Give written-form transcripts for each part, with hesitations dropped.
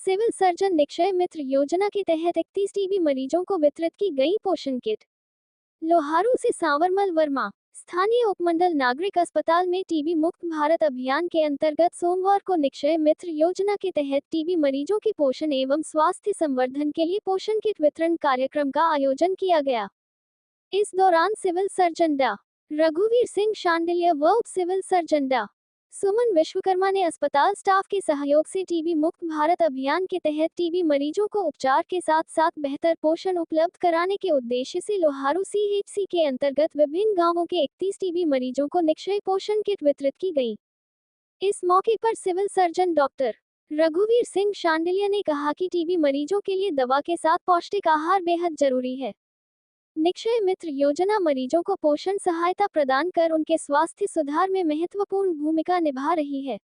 Civil surgeon Nikshay मित्र योजना के तहत 31 टीबी मरीजों को वितरित की गई पोषण किट। लोहारू से सांवरमल वर्मा। स्थानीय उपमंडल नागरिक अस्पताल में टीबी मुक्त भारत अभियान के अंतर्गत सोमवार को निक्षय मित्र योजना के तहत टीबी मरीजों के पोषण एवं स्वास्थ्य संवर्धन के लिए पोषण किट वितरण कार्यक्रम का आयोजन किया गया। इस दौरान सिविल सर्जन डा. रघुवीर सिंह शांडिल्य व उप सिविल सर्जन डा. सुमन विश्वकर्मा ने अस्पताल स्टाफ के सहयोग से टीबी मुक्त भारत अभियान के तहत टीबी मरीजों को उपचार के साथ साथ बेहतर पोषण उपलब्ध कराने के उद्देश्य से लोहारू सीएचसी के अंतर्गत विभिन्न गांवों के 31 टीबी मरीजों को निक्षय पोषण किट वितरित की गई। इस मौके पर सिविल सर्जन डॉक्टर रघुवीर सिंह शांडिल्य ने कहा कि टीबी मरीजों के लिए दवा के साथ पौष्टिक आहार बेहद जरूरी है। निक्षय मित्र योजना मरीजों को पोषण सहायता प्रदान कर उनके स्वास्थ्य सुधार में महत्वपूर्ण भूमिका निभा रही है।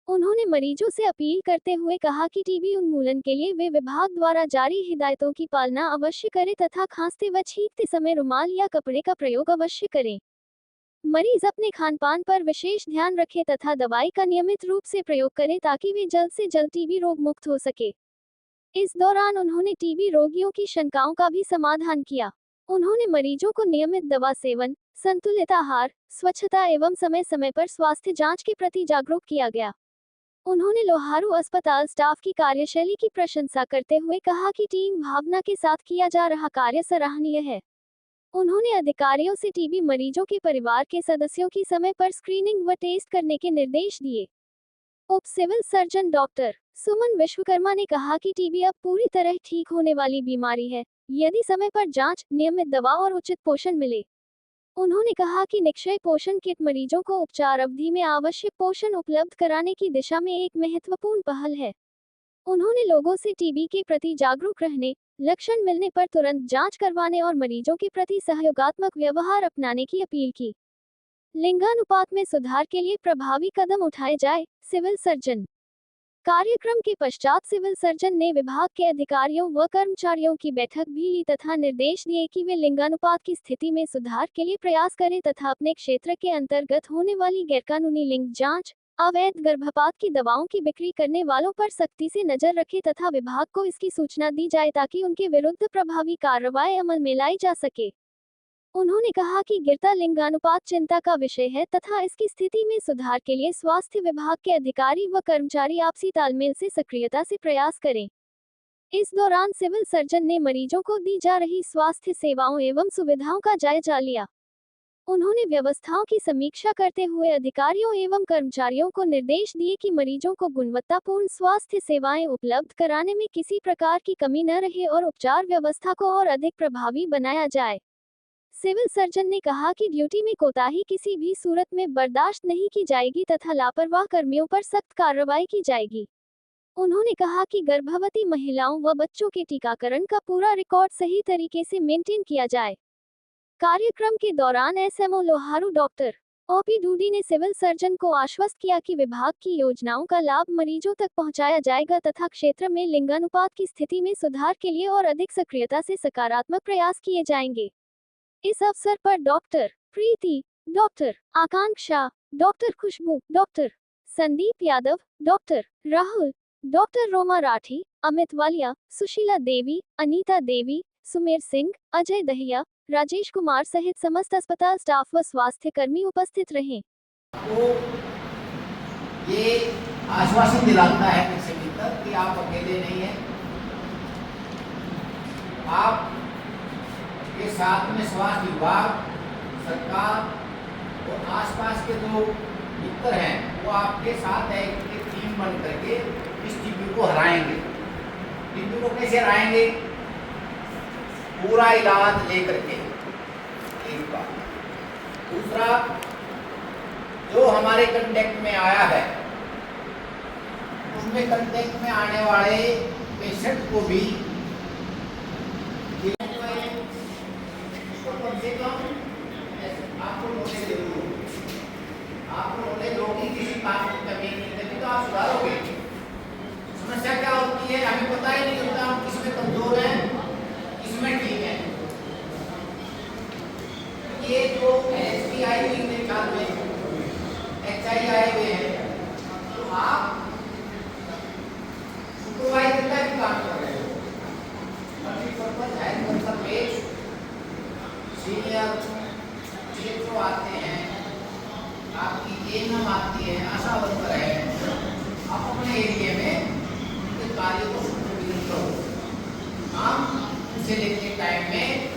उन्होंने मरीजों से अपील करते हुए कहा कि टीबी उन्मूलन के लिए वे विभाग द्वारा जारी हिदायतों की पालना अवश्य करें तथा खांसते व छींकते समय रुमाल या कपड़े का प्रयोग अवश्य करें। मरीज अपने खान पान पर विशेष ध्यान रखें तथा दवाई का नियमित रूप से प्रयोग करें ताकि वे जल्द से जल्द टीबी रोग मुक्त हो सके। इस दौरान उन्होंने टीबी रोगियों की शंकाओं का भी समाधान किया। उन्होंने मरीजों को नियमित दवा सेवन, संतुलित आहार, स्वच्छता एवं समय समय पर स्वास्थ्य जांच के प्रति जागरूक किया गया। उन्होंने लोहारू अस्पताल स्टाफ की कार्यशैली की प्रशंसा करते हुए कहा कि टीम भावना के साथ किया जा रहा कार्य सराहनीय है। उन्होंने अधिकारियों से टीबी मरीजों के परिवार के सदस्यों की समय पर स्क्रीनिंग व टेस्ट करने के निर्देश दिए। उप सिविल सर्जन डॉक्टर सुमन विश्वकर्मा ने कहा कि टीबी अब पूरी तरह ठीक होने वाली बीमारी है यदि समय पर जांच, नियमित दवा और उचित पोषण मिले। उन्होंने कहा कि निक्षय पोषण किट मरीजों को उपचार अवधि में आवश्यक पोषण उपलब्ध कराने की दिशा में एक महत्वपूर्ण पहल है। उन्होंने लोगों से टीबी के प्रति जागरूक रहने, लक्षण मिलने पर तुरंत जांच करवाने और मरीजों के प्रति सहयोगात्मक व्यवहार अपनाने की अपील की। लिंगानुपात में सुधार के लिए प्रभावी कदम उठाए जाए। Civil surgeon. कार्यक्रम के पश्चात सिविल सर्जन ने विभाग के अधिकारियों व कर्मचारियों की बैठक भी ली तथा निर्देश दिए कि वे लिंगानुपात की स्थिति में सुधार के लिए प्रयास करें तथा अपने क्षेत्र के अंतर्गत होने वाली गैरकानूनी लिंग जांच, अवैध गर्भपात की दवाओं की बिक्री करने वालों पर सख्ती से नजर रखे तथा विभाग को इसकी सूचना दी जाए ताकि उनके विरुद्ध प्रभावी कार्रवाई अमल में लाई जा सके। उन्होंने कहा कि गिरता लिंगानुपात चिंता का विषय है तथा इसकी स्थिति में सुधार के लिए स्वास्थ्य विभाग के अधिकारी व कर्मचारी आपसी तालमेल से सक्रियता से प्रयास करें। इस दौरान सिविल सर्जन ने मरीजों को दी जा रही स्वास्थ्य सेवाओं एवं सुविधाओं का जायजा लिया। उन्होंने व्यवस्थाओं की समीक्षा करते हुए अधिकारियों एवं कर्मचारियों को निर्देश दिए कि मरीजों को गुणवत्तापूर्ण स्वास्थ्य सेवाएं उपलब्ध कराने में किसी प्रकार की कमी न रहे और उपचार व्यवस्था को और अधिक प्रभावी बनाया जाए। सिविल सर्जन ने कहा कि ड्यूटी में कोताही किसी भी सूरत में बर्दाश्त नहीं की जाएगी तथा लापरवाह कर्मियों पर सख्त कार्रवाई की जाएगी। उन्होंने कहा कि गर्भवती महिलाओं व बच्चों के टीकाकरण का पूरा रिकॉर्ड सही तरीके से मेंटेन किया जाए। कार्यक्रम के दौरान SMO Loharu doctor OP Doodi ने सिविल सर्जन को आश्वस्त किया कि विभाग की योजनाओं का लाभ मरीजों तक पहुंचाया जाएगा तथा क्षेत्र में लिंगानुपात की स्थिति में सुधार के लिए और अधिक सक्रियता से सकारात्मक प्रयास किए जाएंगे। इस अवसर पर doctor Preeti, doctor Akanksha, doctor Khushboo, doctor Sandeep Yadav, doctor Rahul, doctor Roma Rathi, Amit Walia, Sushila Devi, Anita Devi, Sumer Singh, Ajay Dahiya, Rajesh Kumar सहित समस्त अस्पताल स्टाफ व स्वास्थ्य कर्मी उपस्थित रहे। तो ये आश्वासन दिलाता है निक्षय मित्र कि आप अकेले नहीं हैं, आप के साथ में स्वास्थ्य विभाग, सरकार और आसपास के जो मित्र हैं वो आपके साथ है कि टीम बन करके इस टीबी को हराएंगे। टीबी को कैसे हराएंगे? पूरा इलाज लेकर के। एक बात। दूसरा, जो हमारे कांटेक्ट में आया है उसमें कांटेक्ट में आने वाले पेशेंट को भी आपको नॉलेज जरूर होगी। आपको नॉलेज होगी किसी काम की कमी नहीं, तभी तो आप सुधारोगे। समस्या क्या होती है? हमें पता ही नहीं होता हम किसमें कमजोर हैं, किसमें ठीक है। ये जो एचपी आई हुई मेरे ख्याल में एचआई आए हुए हैं, तो आप सुपरवाइज काम कर रहे हो। मल्टीपर्पज हेल्थ वर्कर में सीनियर चीफ जो आते हैं, आपकी एएनएम आती है, आशा वर्कर है, आप अपने एरिया में उनके कार्य को सुपरविजन करो। काम उसे लेके टाइम में